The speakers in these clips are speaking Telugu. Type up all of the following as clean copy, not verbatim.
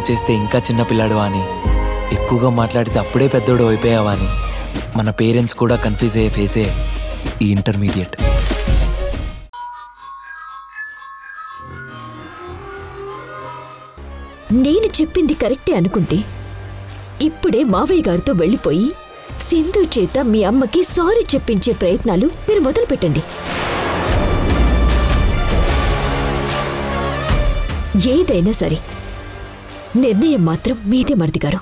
తప్పు చేస్తే ఇంకా చిన్నపిల్లాడువా అని, ఎక్కువగా మాట్లాడితే అప్పుడే పెద్దోడు అయిపోయావా అని మన పేరెంట్స్ కూడా కన్ఫ్యూజ్ అయ్యే ఫేసే ఈ ఇంటర్మీడియట్. నేను చెప్పింది కరెక్టే అనుకుంటే ఇప్పుడే మావయ్య గారితో వెళ్ళిపోయి సింధు చేత మీ అమ్మకి సారీ చెప్పించే ప్రయత్నాలు మీరు మొదలు పెట్టండి. ఏదైనా సరే నిర్ణయం మాత్రం మీదే మరిది గారు.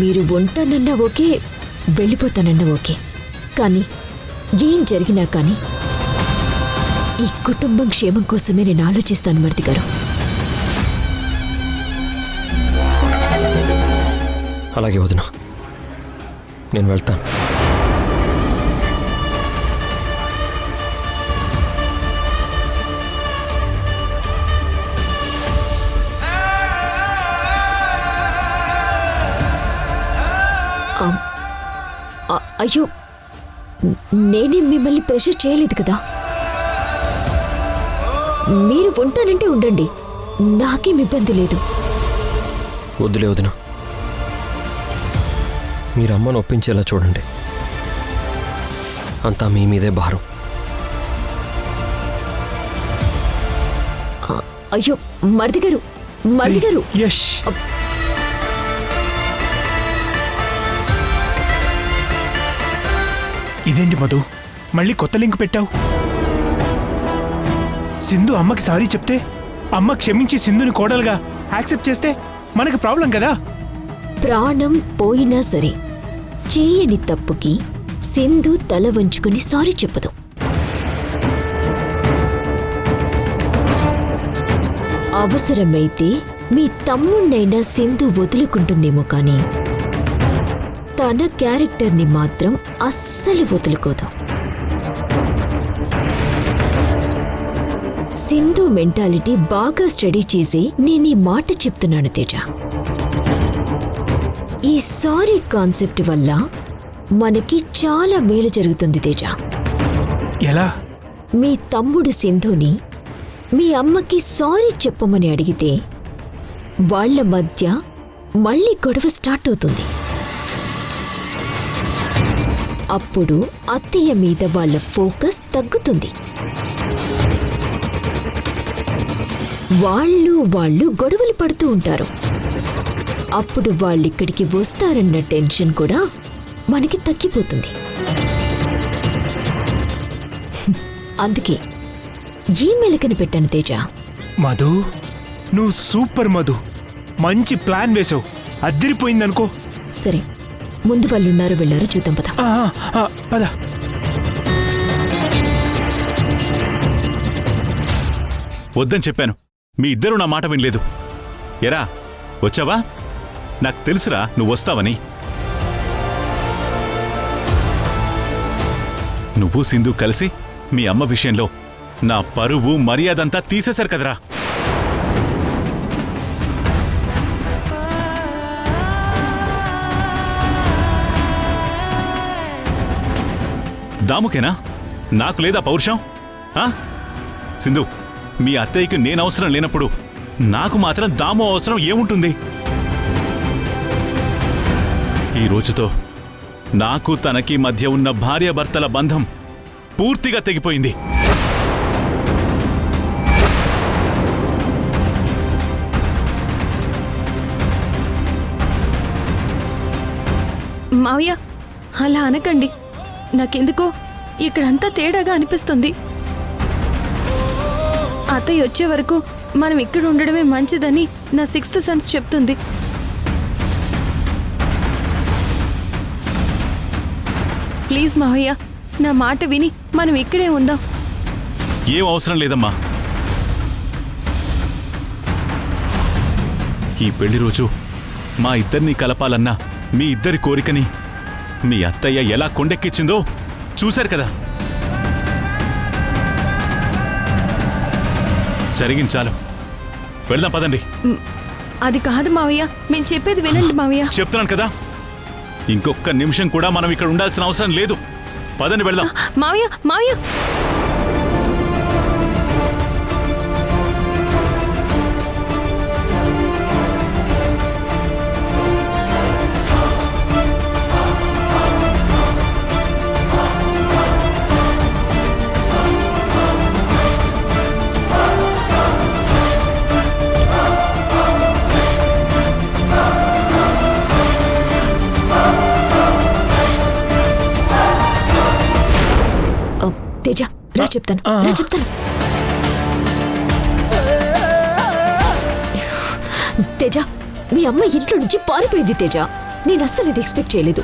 మీరు ఉంటానన్నా ఓకే, వెళ్ళిపోతానన్నా ఓకే, కానీ ఏం జరిగినా కానీ ఈ కుటుంబం క్షేమం కోసమే నేను ఆలోచిస్తాను మరిది గారు. అలాగే వదినా, నేను వెళ్తాను. అయ్యో, నేనేం మిమ్మల్ని ప్రెషర్ చేయలేదు కదా. మీరు ఉంటానంటే ఉండండి, నాకేం ఇబ్బంది లేదు. వద్దులే వదినా, మీరు అమ్మను ఒప్పించేలా చూడండి. అంతా మీ మీదే భారం. అయ్యో మరిది గారు, మరిది గారు. ఇదేంటి మధు, మళ్ళీ కొత్త లింక్ పెట్టావు? సింధు అమ్మకి సారీ చెప్తే అమ్మ క్షమించి సింధుని కోడలుగా యాక్సెప్ట్ చేస్తే మనకి ప్రాబ్లం కదా. ప్రాణం పోయినా సరే చేయని తప్పుకి సింధు తల వంచుకొని సారీ చెప్పదు. అవసరమైతే మీ తమ్ముణ్ణైనా సింధు వదులుకుంటుందేమో కానీ తన క్యారెక్టర్ని మాత్రం అస్సలు వదులుకోదు. సింధు మెంటాలిటీ బాగా స్టడీ చేసి నేను ఈ మాట చెప్తున్నాను తేజ. ఈ సారీ కాన్సెప్ట్ వల్ల మనకి చాలా మేలు జరుగుతుంది తేజ. ఎలా? మీ తమ్ముడు సింధుని మీ అమ్మకి సారీ చెప్పమని అడిగితే వాళ్ల మధ్య మళ్ళీ గొడవ స్టార్ట్ అవుతుంది. అప్పుడు అత్తయ్య మీద వాళ్ళ ఫోకస్ తగ్గుతుంది. వాళ్ళు గొడవలు పడుతూ ఉంటారు. అప్పుడు వాళ్ళిక్కడికి వస్తారన్న టెన్షన్ కూడా మనకి తగ్గిపోతుంది. అందుకే ఈ మెలకని పెట్టాను తేజ. మధు, నువ్వు సూపర్ మధు, మంచి ప్లాన్ వేసావు, అద్దరిపోయిందనుకో. సరే, ముందు వాళ్ళున్నారో వెళ్ళారో చూద్దాం పద. పద. వద్దని చెప్పాను, మీ ఇద్దరూ నా మాట వినలేదు. ఎరా వచ్చావా? నాకు తెలుసురా నువ్వు వస్తావని. నువ్వు సింధు కలిసి మీ అమ్మ విషయంలో నా పరువు మర్యాదంతా తీసేశారు కదరా. దాముకేనా? నాకు లేదా పౌరుషం? సింధు, మీ అత్తయ్యకి నేను అవసరం లేనప్పుడు నాకు మాత్రం దాము అవసరం ఏముంటుంది? ఈ రోజుతో నాకు తనకి మధ్య ఉన్న భార్యాభర్తల బంధం పూర్తిగా తెగిపోయింది. మావయ్య, అలా అనకండి. నాకెందుకో ఇక్కడంతా తేడాగా అనిపిస్తుంది. అత్తయ్య వచ్చే వరకు మనం ఇక్కడ ఉండడమే మంచిదని నా 6th సెన్స్ చెప్తుంది. ప్లీజ్ మావయ్య, నా మాట విని మనం ఇక్కడే ఉందాం. ఏం అవసరం లేదమ్మా. ఈ పెళ్లి రోజు మా ఇద్దరిని కలపాలన్నా మీ ఇద్దరి కోరికని మీ అత్తయ్య ఎలా కొండెక్కించిందో చూశారు కదా. జరిగించాలు, వెళ్దాం పదండి. అది కాదు మావయ్య, మేము చెప్పేది వినండి మావయ్య. చెప్తున్నాను కదా, ఇంకొక నిమిషం కూడా మనం ఇక్కడ ఉండాల్సిన అవసరం లేదు. పదని వెళ్దాం. మావయ్య మావయ్య తేజ రా చెప్తాను, రా చెప్తాను. తేజ, మీ అమ్మ ఇంట్లో నుంచి పారిపోయింది తేజ. నేను అస్సలు ఇది ఎక్స్పెక్ట్ చేయలేదు.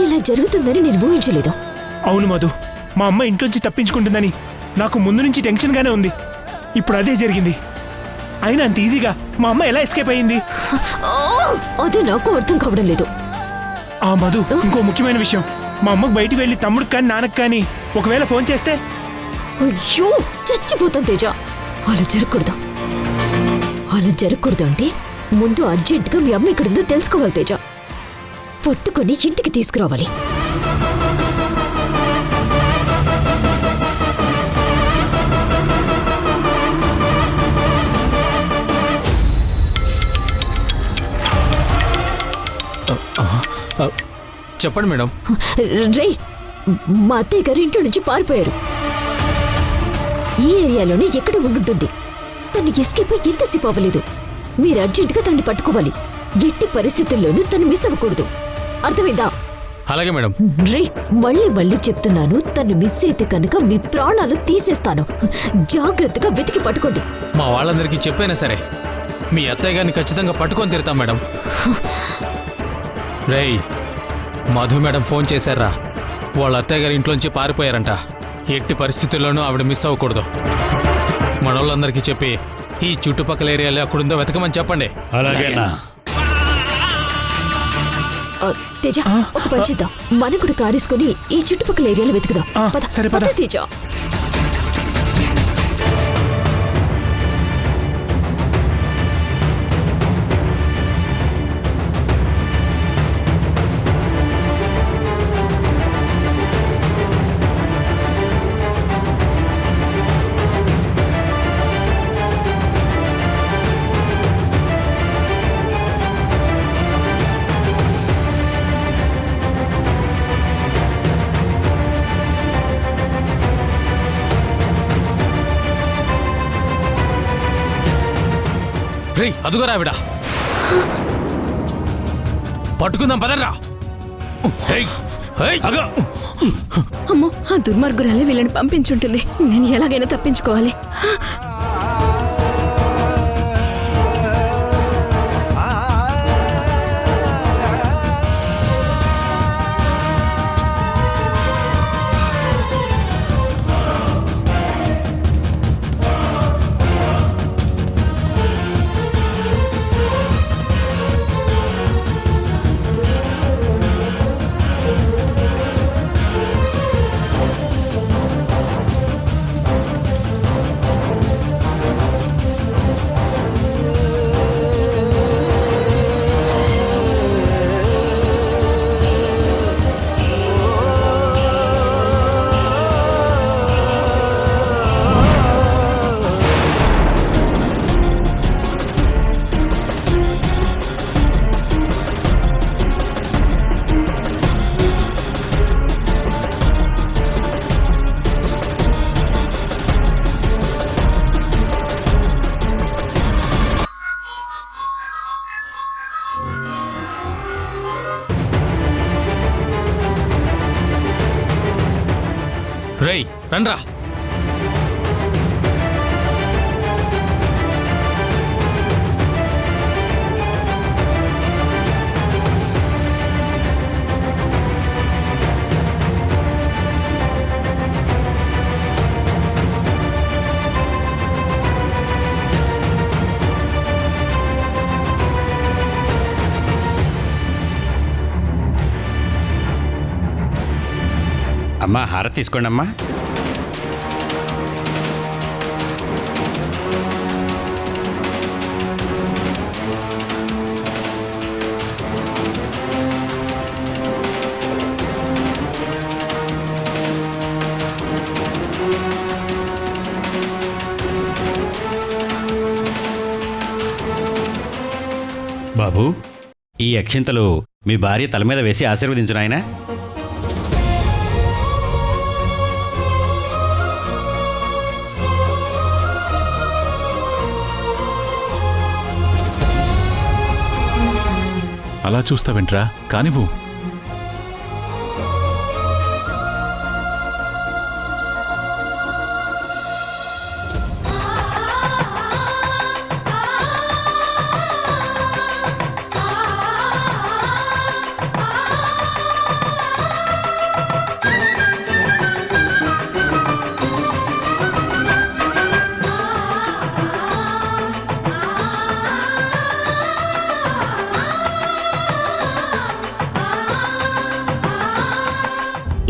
ఇలా జరుగుతుందని నేను ఊహించలేదు. అవును మధు, మా అమ్మ ఇంట్లోంచి తప్పించుకుంటుందని నాకు ముందు నుంచి టెన్షన్గానే ఉంది. ఇప్పుడు అదే జరిగింది. అయినా అంత ఈజీగా మా అమ్మ ఎలా ఎస్కేప్ అయ్యింది? అదే నాకు అర్థం కావడం లేదు. ఆ మధు, ఇంకో ముఖ్యమైన విషయం. మా అమ్మకు బయటికి వెళ్ళి తమ్ముడికి కానీ నాన్నకు కానీ ఒకవేళ ఫోన్ చేస్తే? అయ్యో చచ్చిపోతాను తేజ. అలా జరగకూడదు. అలా జరగకూడదు అంటే ముందు అర్జెంటుగా మీ అమ్మ ఇక్కడుందో తెలుసుకోవాలి తేజ. పట్టుకొని ఇంటికి తీసుకురావాలి. చెప్పండి మేడం. రే, మా అత్తయ్య గారు ఇంట్లో నుంచి పారిపోయారు. ఈ ఏరియాలోనే ఎక్కడ ఉండుంటుంది. తను ఎస్కేప్ ఎంతసేపు అవ్వలేదు. మీరు అర్జెంటుగా తనని పట్టుకోవాలి. ఎట్టి పరిస్థితుల్లోనూ తను మిస్ అవ్వకూడదు. అర్థమైందా? అలాగే మేడం. రే, మళ్ళీ మళ్ళీ చెప్తున్నాను, తను మిస్ అయితే కనుక మీ ప్రాణాలు తీసేస్తాను. జాగ్రత్తగా వెతికి పట్టుకోండి. మా వాళ్ళందరికీ చెప్పైనా సరే మీ అత్తయ్య గారిని ఖచ్చితంగా పట్టుకొని తిరుతాం మేడం. రేయ్, మధు మేడం ఫోన్ చేశారా? వాళ్ళ అత్తయ్య గారి ఇంట్లోంచి పారిపోయారంట. ఎట్టి పరిస్థితుల్లోనూ ఆవిడ మిస్ అవ్వకూడదు. మనోళ్ళందరికీ చెప్పి ఈ చుట్టుపక్కల ఏరియాలో అక్కడుందో వెతకమని చెప్పండి. అలాగేనా? తేజ, ఒక పని చేద్దాం. మనం కూడా కారేసుకుని ఈ చుట్టుపక్కల ఏరియాలో వెతుకుదాం. పద, సరే, పద. పద తేజ. రేయ్, అదుగోరా ఆవిడ. పట్టుకుందాం పదర్రా. అమ్మో, ఆ దుర్మార్గురాలే వీళ్ళని పంపించుంటుంది. నేను ఎలాగైనా తప్పించుకోవాలి. రేయ్, రండ్రా. అమ్మా, హారతి తీసుకోండి అమ్మా. బాబు, ఈ అక్షింతలు మీ భార్య తల మీద వేసి ఆశీర్వదించు నాయనా. అలా చూస్తావేంట్రా, కానివ్వు.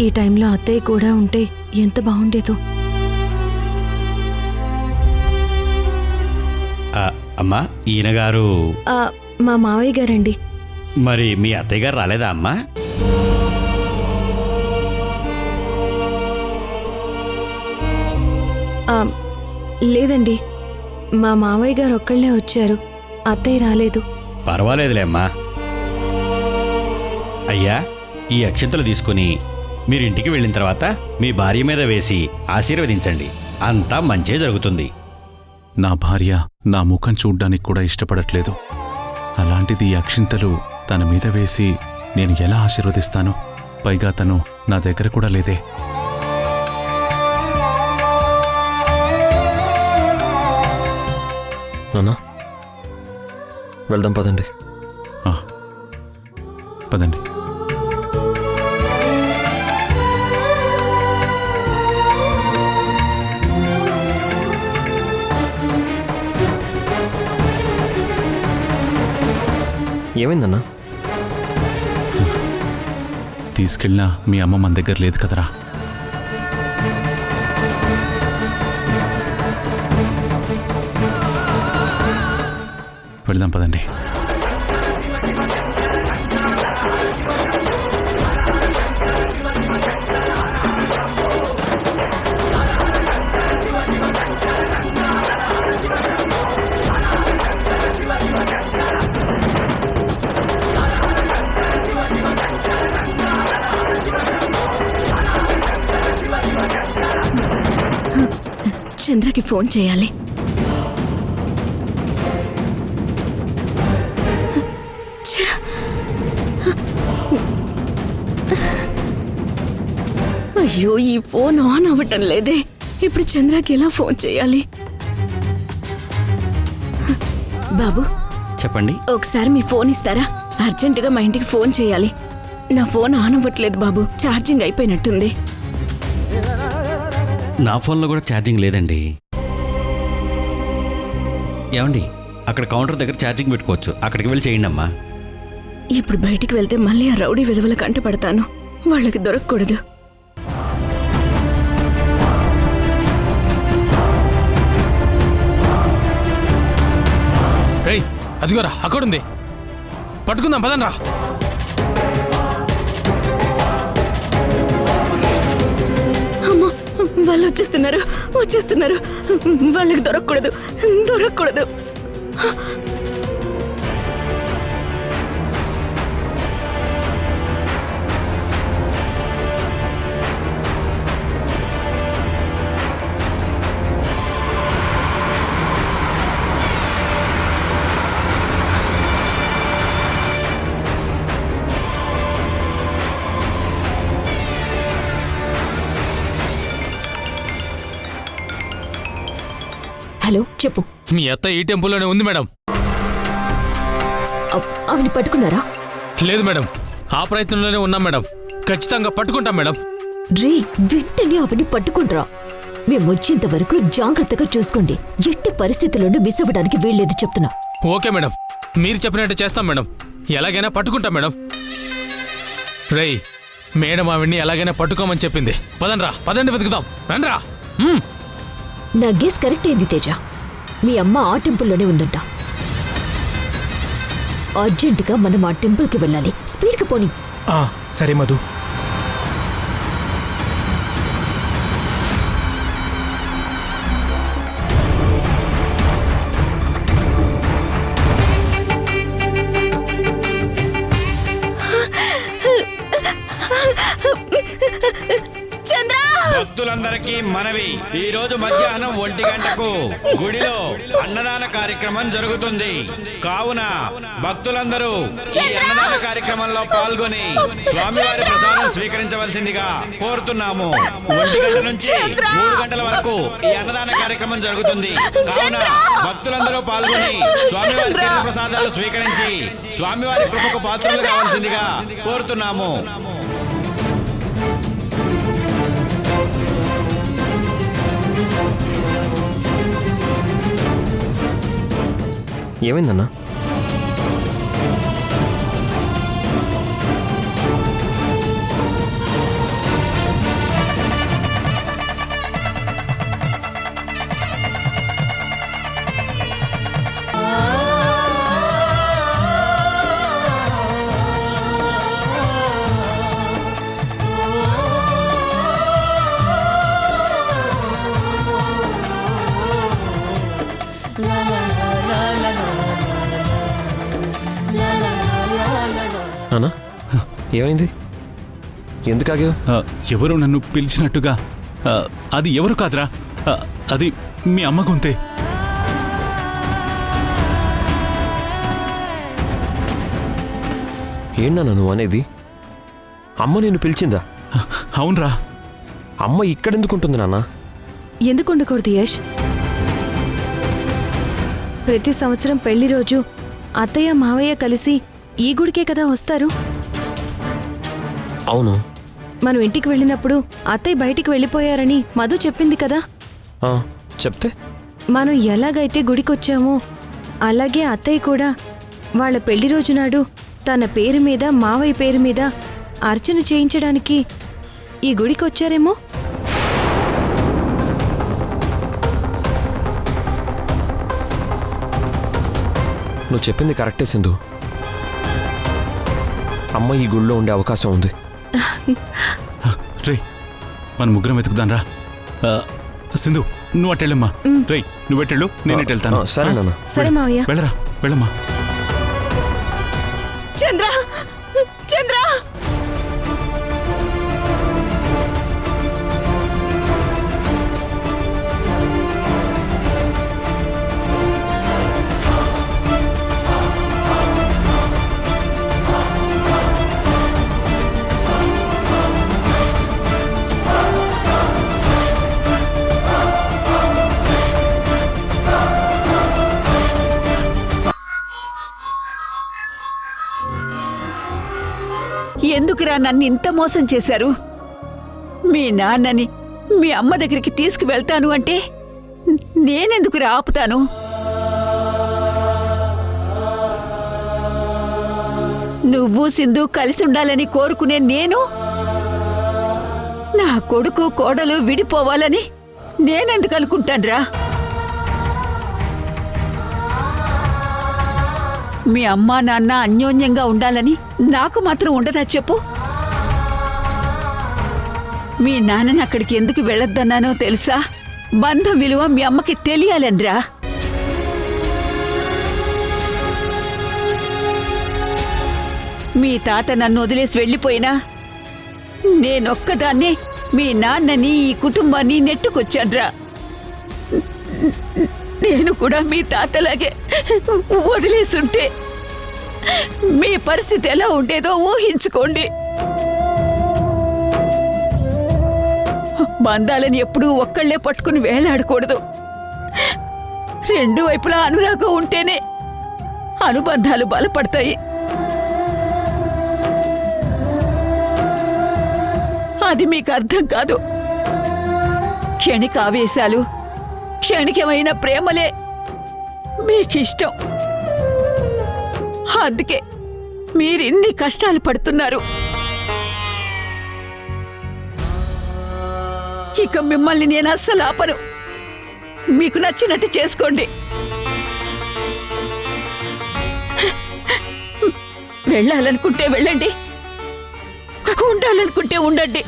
ఈ టైంలో అత్తయ్య కూడా ఉంటే ఎంత బాగుండేదో. అమ్మా, ఈయనగారు ఆ, మా మావయ్య గారండి. మరి మీ అత్తయ్య గారు రాలేదా అమ్మా? ఆ, లేదండి, మా మావయ్య గారు ఒక్కళ్ళే వచ్చారు, అత్తయ్య రాలేదు. పర్వాలేదులే అమ్మా. అయ్యా, ఈ అక్షింతలు తీసుకుని మీరింటికి వెళ్ళిన తర్వాత మీ భార్య మీద వేసి ఆశీర్వదించండి. అంతా మంచే జరుగుతుంది. నా భార్య నా ముఖం చూడ్డానికి కూడా ఇష్టపడట్లేదు. అలాంటిది ఈ అక్షింతలు తన మీద వేసి నేను ఎలా ఆశీర్వదిస్తాను? పైగా తను నా దగ్గర కూడా లేదే. నాన్న, వెళ్దాం పదండి. పదండి. ఏమైందన్నా? తీసుకెళ్ళినా మీ అమ్మ మన దగ్గర లేదు కదరా. వెళ్దాం పదండి. చంద్రకి ఫోన్ చేయాలి. అయ్యో, ఈ ఫోన్ ఆన్ అవ్వటం లేదే. ఇప్పుడు చంద్రకి ఎలా ఫోన్ చేయాలి? బాబు, చెప్పండి. ఒకసారి మీ ఫోన్ ఇస్తారా? అర్జెంటుగా మా ఇంటికి ఫోన్ చేయాలి. నా ఫోన్ ఆన్ అవ్వట్లేదు బాబు, ఛార్జింగ్ అయిపోయినట్టుంది. నా ఫోన్లో కూడా ఛార్జింగ్ లేదండి. ఏమండి, అక్కడ కౌంటర్ దగ్గర ఛార్జింగ్ పెట్టుకోవచ్చు, అక్కడికి వెళ్ళి చేయండి అమ్మా. ఇప్పుడు బయటికి వెళ్తే మళ్ళీ ఆ రౌడీ విధవల కంట పడతాను. వాళ్ళకి దొరకకూడదు. రేయ్, అదిగోరా అక్కడుంది, పట్టుకుందాం పదండ్రా. అమ్మో, వాళ్ళు వచ్చేస్తున్నారు. వాళ్ళకి దొరకకూడదు. హలో, చెప్పు. మీ అత్త ఈ టెంపుల్లోనే ఉంది మేడం. ఆవిడ పట్టుకున్నారా? లేదు మేడం, ఆ ప్రయత్నంలోనే ఉన్నాం మేడం. ఖచ్చితంగా పట్టుకుంటాం మేడం. రే, వెంటనే ఆవిడ్ని పట్టుకుంట్రా. మేము వచ్చేంత వరకు జాగ్రత్తగా చూసుకోండి. ఎట్టి పరిస్థితుల్లోనూ మిస్ అవ్వడానికి వీల్లేదు చెప్తున్నా. ఓకే మేడం, మీరు చెప్పినట్టు చేస్తాం మేడం. ఎలాగైనా పట్టుకుంటాం మేడం. రేయ్, మేడం ఆవిడ్ని ఎలాగైనా పట్టుకోమని చెప్పింది. పదండి వెతుకుదాం, రండ్రా. నా గెస్ కరెక్ట్ అయింది తేజ. మీ అమ్మ ఆ టెంపుల్లోనే ఉందంట. అర్జెంటుగా మనం ఆ టెంపుల్కి వెళ్ళాలి. స్పీడ్కి పోనీ. సరే మధు. భక్తులందరికీ మనవి, ఈ రోజు మధ్యాహ్నం 1 గంటకు గుడిలో అన్నదాన కార్యక్రమం జరుగుతుంది. కావున భక్తులందరూ ఈ అన్నదాన కార్యక్రమంలో పాల్గొని స్వామివారి ప్రసాదం స్వీకరించవలసిందిగా కోరుతున్నాము. 1 గంట నుంచి 3 గంటల వరకు ఈ అన్నదాన కార్యక్రమం జరుగుతుంది. కావున భక్తులందరూ పాల్గొని స్వామివారి తీర్థ ప్రసాదాలు స్వీకరించి స్వామివారి కృపకు పాత్రలు కావాల్సిందిగా కోరుతున్నాము. ఏమైందన్నా? నానా ఏమైంది? ఎందుకు ఆగావు? ఎవరు నన్ను పిలిచినట్టుగా అది ఎవరు కాదురా, అది మీ అమ్మ గొంతే. ఏంటన్నా నువ్వు అనేది? అమ్మ నిన్ను పిలిచిందా? అవునరా. అమ్మ ఇక్కడెందుకుంటుంది నాన్న? ఎందుకు ఉండకూడదు యష్? ప్రతి సంవత్సరం పెళ్లి రోజు అత్తయ్య మావయ్య కలిసి ఈ గుడికే కదా వస్తారు. అవును. మనం ఇంటికి వెళ్ళినప్పుడు అత్తయ్య బయటికి వెళ్ళిపోయారని మధు చెప్పింది కదా. చెప్తే మనం ఎలాగైతే గుడికొచ్చామో అలాగే అత్తయ్య కూడా వాళ్ళ పెళ్లి రోజు నాడు తన పేరు మీద మావయ్య పేరు మీద అర్చన చేయించడానికి ఈ గుడికొచ్చారేమో. నువ్వు చెప్పింది కరెక్టే సింధు. అమ్మ ఈ గుళ్ళో ఉండే అవకాశం ఉంది. రే మన ముగ్గురం వెతుకుదాం రా. సింధు నువ్వు అట్టెళ్ళమ్మా. రే నువ్వు ఎట్టెళ్ళు, నేను ఇటు వెళ్తాను. సరే నాన్న. సరే మావయ్య. వెళ్ళరా, వెళ్ళమ్మా. చంద్ర, చంద్ర, ఎందుకురా నన్ను ఇంత మోసం చేశారు? మీ నాన్నని మీ అమ్మ దగ్గరికి తీసుకువెళ్తాను అంటే నేనెందుకురా ఆపుతాను? నువ్వు సింధు కలిసి ఉండాలని కోరుకునే నేను నా కొడుకు కోడలు విడిపోవాలని నేనెందుకు అనుకుంటాన్రా? మీ అమ్మా నాన్న అన్యోన్యంగా ఉండాలని నాకు మాత్రం ఉండదా చెప్పు? మీ నాన్నని అక్కడికి ఎందుకు వెళ్ళొద్దన్నానో తెలుసా? బంధం విలువ మీ అమ్మకి తెలియాలనిరా. మీ తాత నన్ను వదిలేసి వెళ్ళిపోయినా నేనొక్కదాన్నే మీ నాన్నని ఈ కుటుంబాన్ని నెట్టుకొచ్చాన్రా. నేను కూడా మీ తాతలాగే వదిలేసుంటే మీ పరిస్థితి ఎలా ఉండేదో ఊహించుకోండి. బంధాలని ఎప్పుడూ ఒక్కళ్లే పట్టుకుని వేలాడకూడదు. రెండు వైపులా అనురాగం ఉంటేనే అనుబంధాలు బలపడతాయి. అది మీకు అర్థం కాదు. క్షణికావేశాలు, క్షణికమైన ప్రేమలే మీకిష్టం. అందుకే మీరిన్ని కష్టాలు పడుతున్నారు. ఇక మిమ్మల్ని నేను అస్సలు ఆపను. మీకు నచ్చినట్టు చేసుకోండి. వెళ్ళాలనుకుంటే వెళ్ళండి, ఉండాలనుకుంటే ఉండండి.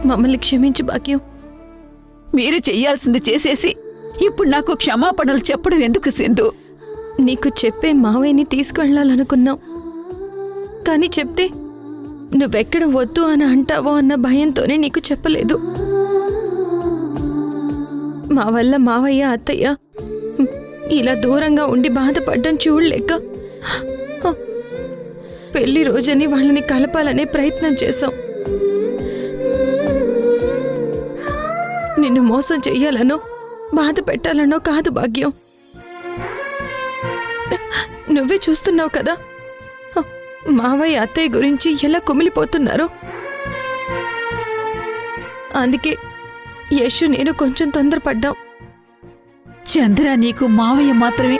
మమ్మల్ని క్షమించు భాగ్యం. మీరు చెయ్యాల్సింది చేసేసి ఇప్పుడు నాకు క్షమాపణలు చెప్పడం ఎందుకు సింధు? నీకు చెప్పే మావయ్యని తీసుకువెళ్ళాలనుకున్నాం, కానీ చెప్తే నువ్వెక్కడ వద్దు అని అంటావో అన్న భయంతోనే నీకు చెప్పలేదు. మా వల్ల మావయ్య అత్తయ్య ఇలా దూరంగా ఉండి బాధపడ్డం చూడలేక పెళ్లి రోజని వాళ్ళని కలపాలనే ప్రయత్నం చేశాం. నిన్ను మోసం చెయ్యాలనో బాధ పెట్టాలనో కాదు భాగ్యం. నువ్వే చూస్తున్నావు కదా మావయ్య అత్తయ్య గురించి ఎలా కుమిలిపోతున్నారో. అందుకే యశు నేను కొంచెం తొందరపడ్డాం. చంద్ర నీకు మావయ్య మాత్రమే,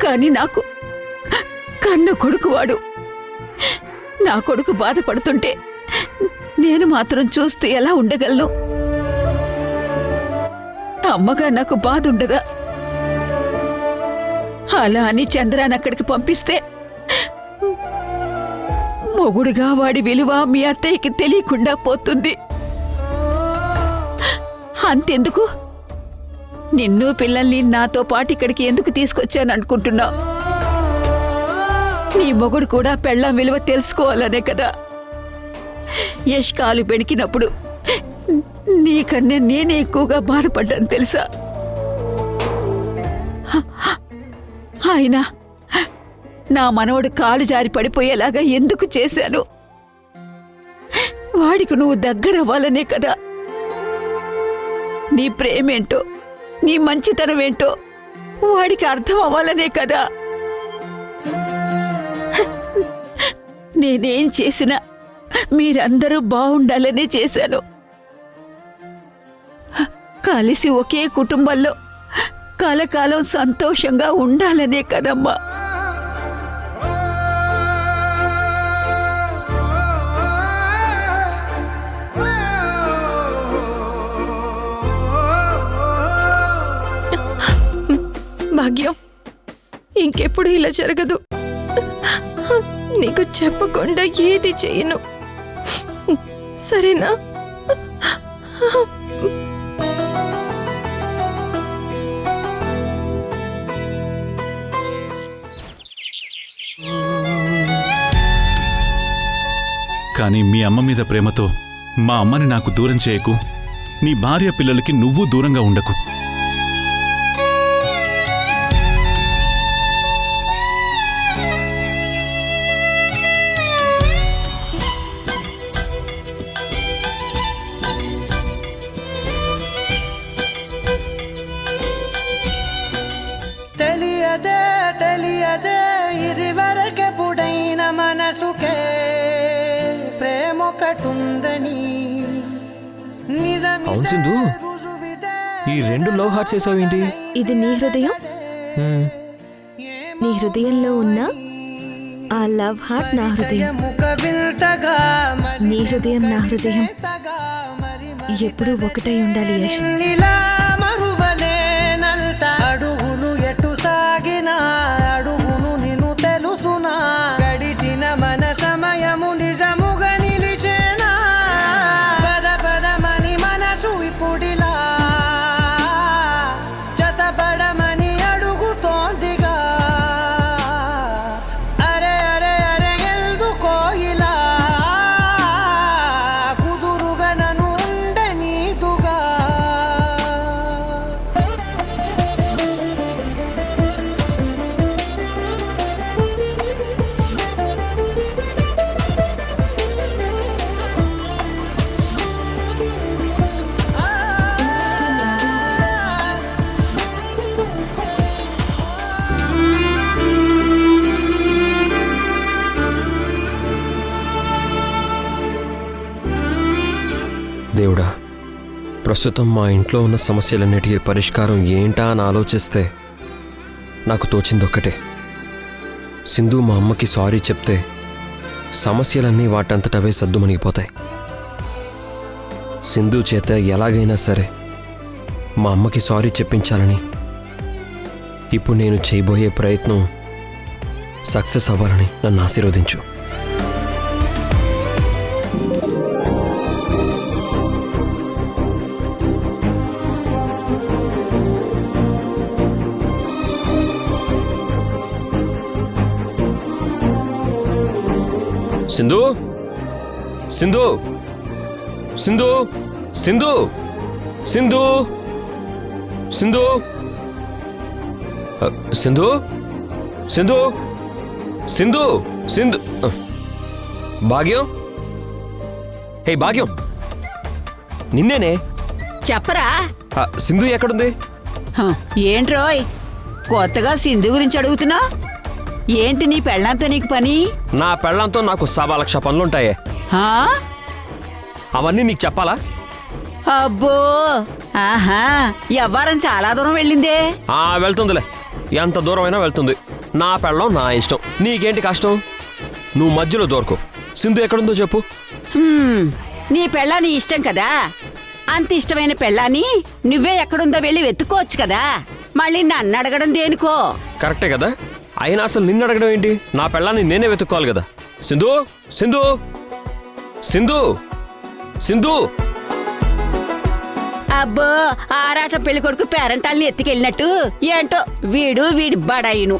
కానీ నాకు కన్న కొడుకు వాడు. నా కొడుకు బాధపడుతుంటే నేను మాత్రం చూస్తూ ఎలా ఉండగలను? అమ్మగా నాకు బాధ ఉండదా? అలా అని చంద్రాన్ని అక్కడికి పంపిస్తే మొగుడుగా వాడి విలువ మీ అత్తయ్యకి తెలియకుండా పోతుంది. అంతెందుకు, నిన్ను పిల్లల్ని నాతో పాటు ఇక్కడికి ఎందుకు తీసుకొచ్చాననుకుంటున్నావు? నీ మొగుడు కూడా పెళ్ళాం విలువ తెలుసుకోవాలనే కదా. యష్ కాలు బెణికినప్పుడు నీకన్నా నేనే ఎక్కువగా బాధపడ్డాను తెలుసా? అయినా నా మనవడు కాలు జారి పడిపోయేలాగా ఎందుకు చేశాను? వాడికి నువ్వు దగ్గరవ్వాలనే కదా. నీ ప్రేమేంటో, నీ మంచితనమేంటో వాడికి అర్థం అవ్వాలనే కదా. నేనేం చేసినా మీరందరూ బాగుండాలనే చేశాను. కలిసి ఒకే కుటుంబంలో కలకాలం సంతోషంగా ఉండాలనే కదమ్మా. భాగ్యం, ఇంకెప్పుడు ఇలా జరగదు. నీకు చెప్పకుండా ఏది చేయను, సరేనా? కానీ మీ అమ్మ మీద ప్రేమతో మా అమ్మని నాకు దూరం చేయకు. నీ భార్య పిల్లలకి నువ్వు దూరంగా ఉండకు. తెలియదే తెలియదే ఇది వరకెప్పుడైన మనసుకే ప్రేమొకటుందని. అవును సింధు, ఈ రెండు లవ్ హార్ట్స్ వేసావేంటి? ఇది నీ హృదయం, నీ హృదయంలో ఉన్న ఆ లవ్ హార్ట్ నా హృదయం. నీ హృదయం నా హృదయం ఎప్పుడూ ఒకటై ఉండాలి యశ్. అడుగులు ఎటు సాగినా అడుగును నిన్ను తెలుసునా. గడిచిన మన సమయము నిజముగా నిలిచేనా. పద పదమని మనసు ఇప్పుడిలా జతపడమని అడుగుతోందిగా. అరే అరే అరే ఎందుకో ఇలా కుదురుగా నన్ను ఉండనీదుగా. దేవుడా, ప్రస్తుతం మా ఇంట్లో ఉన్న సమస్యలన్నిటికీ పరిష్కారం ఏంటా అని ఆలోచిస్తే నాకు తోచిందొక్కటే. సింధు మా అమ్మకి సారీ చెప్తే సమస్యలన్నీ వాటంతటవే సద్దుమణిగిపోతాయి. సింధు చేత ఎలాగైనా సరే మా అమ్మకి సారీ చెప్పించాలని, ఇప్పుడు నేను చేయబోయే ప్రయత్నం సక్సెస్ అవ్వాలని నన్ను ఆశీర్వదించు. సింధు సింధు సింధు సింధు సింధు సింధు సింధు సింధు సింధు సింధు భాగ్యం హే భాగ్యం నిన్నేనే చెప్పరా సింధు ఎక్కడుంది? ఏంట్రోయ్ కొత్తగా సింధు గురించి అడుగుతున్నా? ఏంటి నీ పెళ్ళంతో నీకు పని? నా పెళ్ళంతో నాకు 1,00,000 పనులుంటాయే. హా? అవన్నీ నీకు చెప్పాలా? అబ్బో ఆహా వ్యవహారం చాలా దూరం వెళ్ళిందే. వెళ్తుందిలే, ఎంత దూరమైనా వెళ్తుంది. నా పెళ్ళం నా ఇష్టం, నీకేంటి కష్టం? నువ్వు మధ్యలో దొరకు. సింధు ఎక్కడుందో చెప్పు. నీ పెళ్ళాని ఇష్టం కదా, అంత ఇష్టమైన పెళ్ళాని నువ్వే ఎక్కడుందో వెళ్ళి వెతుక్కోవచ్చు కదా, మళ్ళీ నన్ను అడగడం దేనికో? కరెక్టే కదా, అయినా అసలు నిన్ను అడగడం ఏంటి? నా పెళ్ళాన్ని నేనే వెతుక్కోవాలి కదా. సింధు సింధు సింధు సింధు అబ్బో ఆరాట పెళ్లి కొడుకు పేరంటాల్ని ఎత్తుకెళ్ళినట్టు ఏంటో వీడి బడాయిను.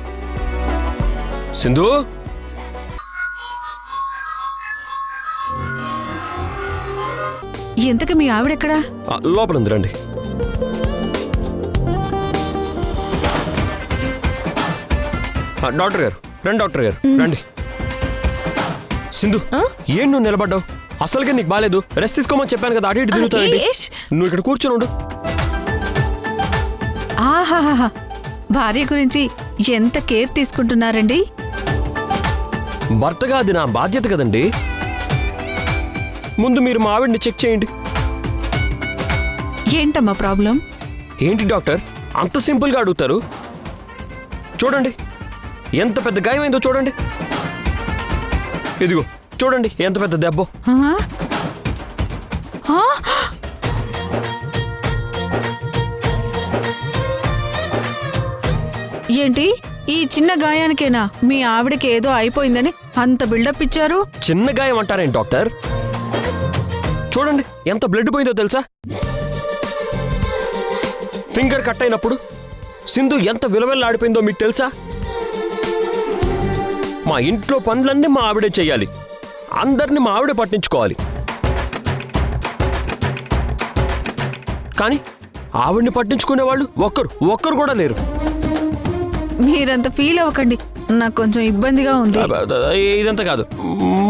సింధు ఎంతకు మీ ఆవిడెక్కడా? లోపలుంది, రండి. డాక్టర్ గారు రండి, డాక్టర్ గారు రండి. సింధు ఏం నువ్వు నిలబడ్డావు? అసలుగా నీకు బాలేదు, రెస్ట్ తీసుకోమని చెప్పాను కదా, అటు ఇటు తిరుగుతానండి. నువ్వు ఇక్కడ కూర్చొని ఉండు. ఆహాహా, భార్య గురించి ఎంత కేర్ తీసుకుంటున్నారండి. భర్తగా అది నా బాధ్యత కదండి. ముందు మీరు మా ఆవిడ్ని చెక్ చేయండి. ఏంటమ్మా ప్రాబ్లం? ఏంటి డాక్టర్ అంత సింపుల్గా అడుగుతారు? చూడండి ఎంత పెద్ద గాయమైందో చూడండి. ఇదిగో చూడండి ఎంత పెద్ద దెబ్బ. ఏంటి ఈ చిన్న గాయానికేనా మీ ఆవిడకి ఏదో అయిపోయిందని అంత బిల్డప్ ఇచ్చారు? చిన్న గాయం అంటారేంటి డాక్టర్? చూడండి ఎంత బ్లడ్ పోయిందో తెలుసా? ఫింగర్ కట్ అయినప్పుడు సింధు ఎంత విలవెల్లాడిపోయిందో మీకు తెలుసా? మా ఇంట్లో పనులన్నీ మా ఆవిడే చెయ్యాలి, అందరినీ మా ఆవిడే పట్టించుకోవాలి. కానీ ఆవిడ్ని పట్టించుకునే వాళ్ళు ఒక్కరు కూడా లేరు. మీరంత ఫీల్ అవ్వకండి, నాకు కొంచెం ఇబ్బందిగా ఉంది. ఇదంతా కాదు,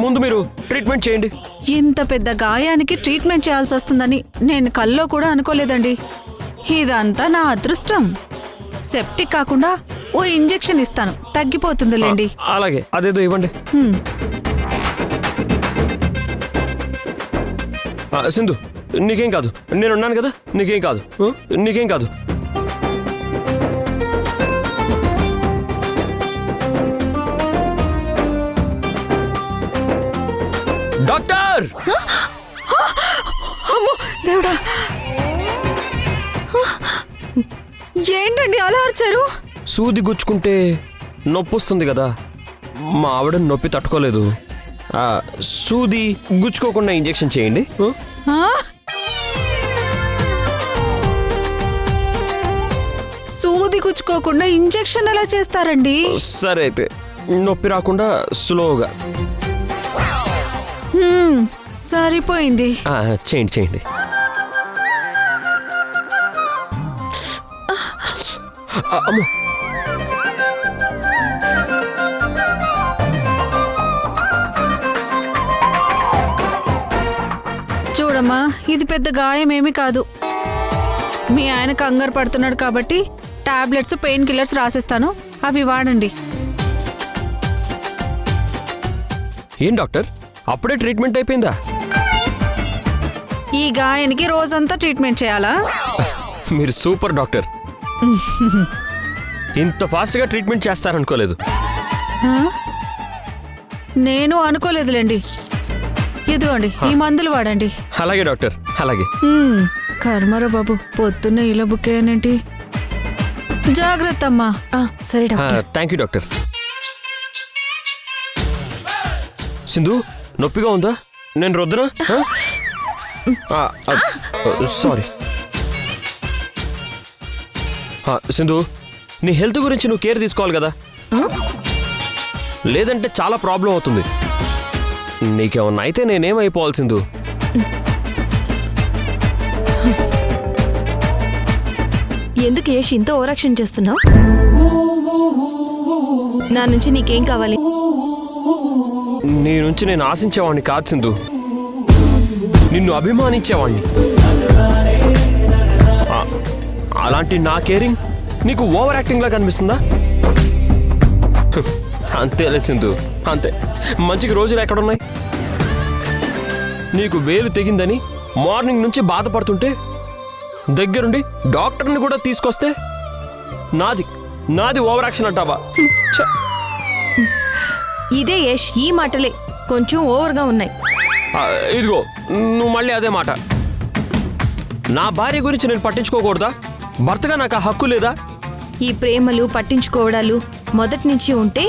ముందు మీరు ట్రీట్మెంట్ చేయండి. ఇంత పెద్ద గాయానికి ట్రీట్మెంట్ చేయాల్సి వస్తుందని నేను కల్లో కూడా అనుకోలేదండి. ఇదంతా నా అదృష్టం. సెప్టిక్ కాకుండా ఓ ఇంజెక్షన్ ఇస్తాను, తగ్గిపోతుందిలేండి. అలాగే, అదేదో ఇవ్వండి. సింధు నీకేం కాదు, నేనున్నాను కదా, నీకేం కాదు, నీకేం కాదు. డాక్టర్! అమ్మో దేవుడా, ఏంటండి అలా అరిచారు? సూది గుచ్చుకుంటే నొప్పి వస్తుంది కదా, మా ఆవిడ నొప్పి తట్టుకోలేదు. సూది గుచ్చుకోకుండా ఇంజెక్షన్ చేయండి. సూది గుచ్చుకోకుండా ఇంజెక్షన్ ఎలా చేస్తారండి? సరే అయితే నొప్పి రాకుండా స్లోగా. సరిపోయింది. చేయండి చేయండి. అమ్మో, చూడమ్మా, ఇది పెద్ద గాయమేమీ కాదు. మీ ఆయన కంగారు పడుతున్నాడు కాబట్టి టాబ్లెట్స్, పెయిన్ కిల్లర్స్ రాసిస్తాను, అవి వాడండి. ఏం డాక్టర్ అప్పుడే ట్రీట్మెంట్ అయిపోయిందా? ఈ గాయానికి రోజంతా ట్రీట్మెంట్ చేయాలా? మీరు సూపర్ డాక్టర్. ఇంత ఫాస్ట్గా ట్రీట్మెంట్ చేస్తారనుకోలేదు. నేను అనుకోలేదులేండి. ఇదిగోండి, ఈ మందులు వాడండి. అలాగే డాక్టర్, అలాగే. కర్మరా బాబు, పొద్దున్న ఇలా బుక్ అయ్యానేంటి? జాగ్రత్త అమ్మా. సరే doctor. Thank you doctor. Sindhu నొప్పిగా ఉందా? నేను రుద్దనా? సారీ. సింధు నీ హెల్త్ గురించి నువ్వు కేర్ తీసుకోవాలి కదా, లేదంటే చాలా ప్రాబ్లం అవుతుంది. నీకేమన్నా అయితే నేనేమైపోవాలి సింధు? ఎందుకు యష్ ఇంత ఓవరాక్షన్ చేస్తున్నావు? నా నుంచి నీకేం కావాలి? నీ నుంచి నేను ఆశించేవాడిని కాదు సింధు, నిన్ను అభిమానించేవాణ్ణి. అలాంటి నా కేరింగ్ నీకు ఓవర్ యాక్టింగ్ లా కనిపిస్తుందా? అంతేలే సింధు, అంతే. మంచికి రోజులు ఎక్కడున్నాయి? నీకు వేలు తెగిందని మార్నింగ్ నుంచి బాధపడుతుంటే దగ్గరుండి డాక్టర్ని కూడా తీసుకొస్తే నాది ఓవర్ యాక్షన్ అంటావా? ఇదే యష్, ఈ మాటలే కొంచెం ఓవర్గా ఉన్నాయి. ఇదిగో నువ్వు మళ్ళీ అదే మాట. నా భార్య గురించి నేను పట్టించుకోకూడదా? భర్తగా నాకు ఆ హక్కు లేదా? ఈ ప్రేమలు పట్టించుకోవడాలు మొదటి నుంచి ఉంటే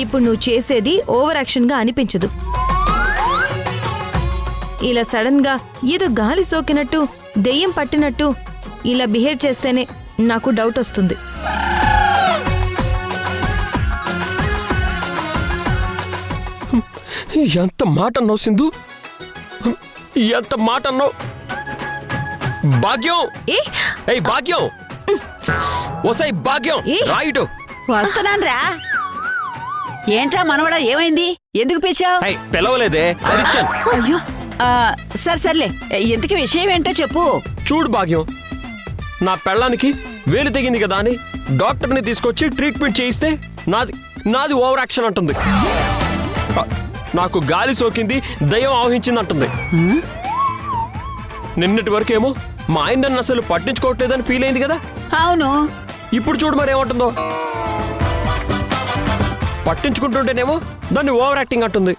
ఇప్పుడు నువ్వు చేసేది ఓవర్ యాక్షన్గా అనిపించదు. ఇలా సడన్ గా ఏదో గాలి సోకినట్టు, దెయ్యం పట్టినట్టు ఇలా బిహేవ్ చేస్తేనే నాకు డౌట్ వస్తుంది. ఎంత మాట అన్నావు సింధు, ఎంత మాట అన్నావు. భాగ్యం, ఏయ్ భాగ్యం, వసాయి భాగ్యం, రాయిటు వస్తున్నాన్రా. ఏంట్రా మనవడా, ఏమైంది? ఎందుకు పిలిచావు? పిలవలేదే. అయ్యో, సర్లే, ఇంతకీ విషయం ఏంటో చెప్పు. చూడు భాగ్యం, నా పెళ్ళానికి వేలు తెగింది కదా అని డాక్టర్ని తీసుకొచ్చి ట్రీట్మెంట్ చేయిస్తే నాది ఓవర్ యాక్షన్ అంటుంది. నాకు గాలి సోకింది, దయ్యం ఆవహించింది అంటుంది. నిన్నటి వరకేమో మా ఆయన నన్ను అసలు పట్టించుకోవట్లేదని ఫీల్ అయింది కదా. అవును, ఇప్పుడు చూడు మరేమంటుందో. పట్టించుకుంటుంటేనేమో దాన్ని ఓవర్ యాక్టింగ్ అంటుంది.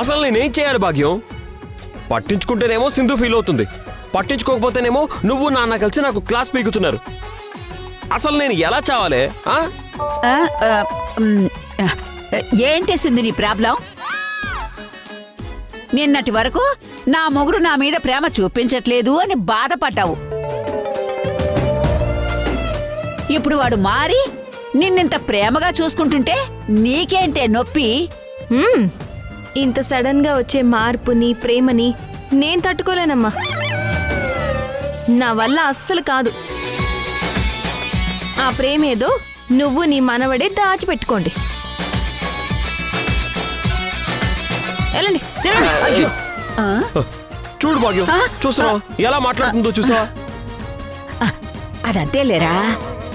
అసలు నేనేం చేయాలి భాగ్యం? పట్టించుకుంటేనేమో సింధు ఫీల్ అవుతుంది, పట్టించుకోకపోతేనేమో నువ్వు నాన్న కలిసి నాకు క్లాస్ పీకుతున్నారు. అసలు నేను ఎలా చావాలి? ఏంటి సింధు నీ ప్రాబ్లం? నిన్నటి వరకు నా మొగుడు నా మీద ప్రేమ చూపించట్లేదు అని బాధపడ్డావు. ఇప్పుడు వాడు మారి నిన్నింత ప్రేమగా చూసుకుంటుంటే నీకేంటే నొప్పి? ఇంత సడన్ గా వచ్చే మార్పుని, ప్రేమని నేను తట్టుకోలేనమ్మా. నా వల్ల అస్సలు కాదు. ఆ ప్రేమేదో నువ్వు నీ మనవడే దాచిపెట్టుకోండి. వెళ్ళండి. చూడు భాగ్యం, చూసావా ఎలా మాట్లాడుతుందో? చూసావా? అదంతే లేరా,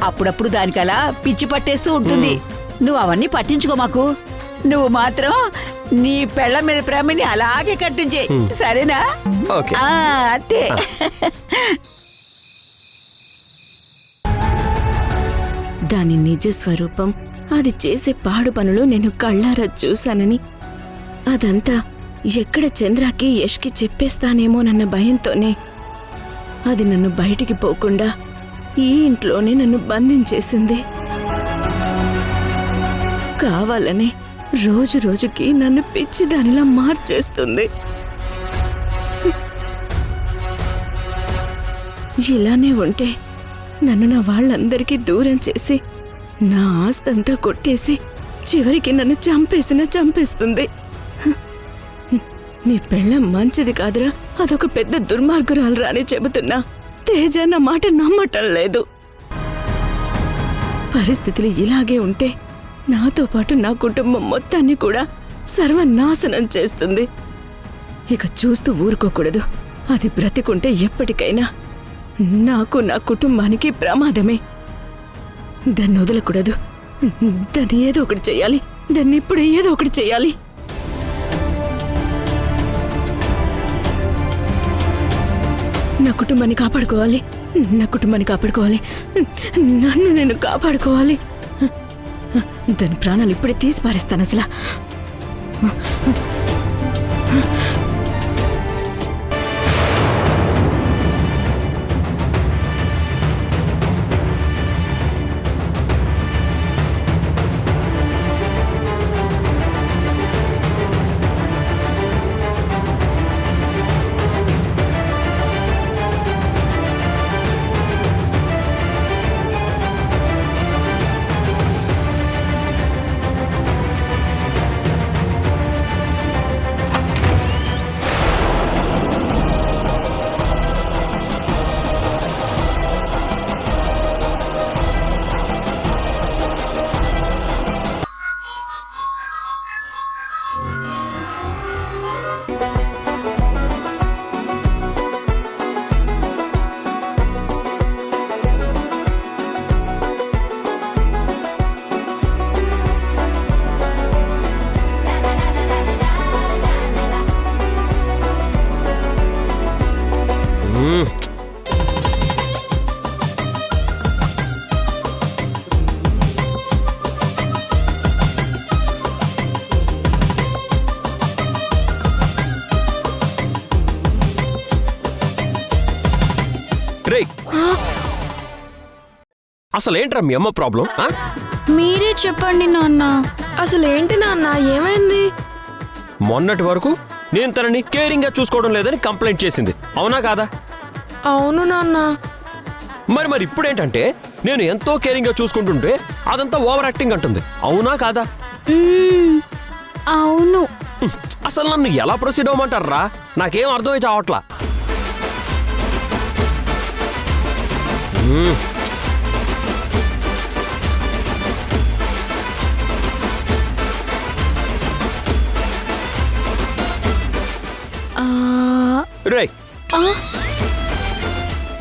అప్పుడప్పుడు దానికలా పిచ్చి పట్టేస్తూ ఉంటుంది. నువ్వు అవన్నీ పట్టించుకో మాకు. నువ్వు మాత్రం నీ పెళ్ళ మీద ప్రేమని అలాగే కట్టించే, సరేనా? అంతే. దాని నిజ స్వరూపం, అది చేసే పాడు పనులు నేను కళ్ళారా చూశానని, అదంతా ఎక్కడ చంద్రకి, యష్కి చెప్పేస్తానేమోనన్న భయంతోనే అది నన్ను బయటికి పోకుండా ఈ ఇంట్లోనే నన్ను బంధించేసింది. కావాలని రోజు రోజుకి నన్ను పిచ్చిదానిలా మార్చేస్తుంది. ఇలానే ఉంటే నన్ను నా వాళ్ళందరికీ దూరం చేసి నా ఆస్తంతా కొట్టేసి చివరికి నన్ను చంపేస్తుంది. నీ పెళ్ళం మంచిది కాదురా, అదొక పెద్ద దుర్మార్గురాలురా అని చెబుతున్నా తేజ నా మాట నమ్మటం లేదు. పరిస్థితులు ఇలాగే ఉంటే నాతో పాటు నా కుటుంబం మొత్తాన్ని కూడా సర్వనాశనం చేస్తుంది. ఇక చూస్తూ ఊరుకోకూడదు. అది బ్రతికుంటే ఎప్పటికైనా నాకు, నా కుటుంబానికి ప్రమాదమే. దాన్ని వదలకూడదు. దాన్ని ఏదో ఒకటి చెయ్యాలి. దాన్ని ఇప్పుడు ఏదో ఒకటి చెయ్యాలి. నా కుటుంబాన్ని కాపాడుకోవాలి. నన్ను నేను కాపాడుకోవాలి. దాని ప్రాణాలు ఇప్పుడే తీసి పారేస్తాను అసలు. రే అసలేంట్రా మీ అమ్మ ప్రాబ్లం? మీరే చెప్పండి నాన్న. అసలు ఏంటి నాన్న, ఏమైంది? మొన్నటి వరకు నేను తనని కేరింగ్ గా చూసుకోవడం లేదని కంప్లైంట్ చేసింది, అవునా కాదా? అవును నాన్న. మరి ఇప్పుడేంటంటే నేను ఎంతో కేరింగ్ గా చూసుకుంటుంటే అదంతా ఓవర్ యాక్టింగ్ అంటుంది, అవునా కాదా? అవును. అసలు నన్ను ఎలా ప్రొసీడ్ అవ్వమంటారా? నాకేం అర్థమై చావట్లా. రే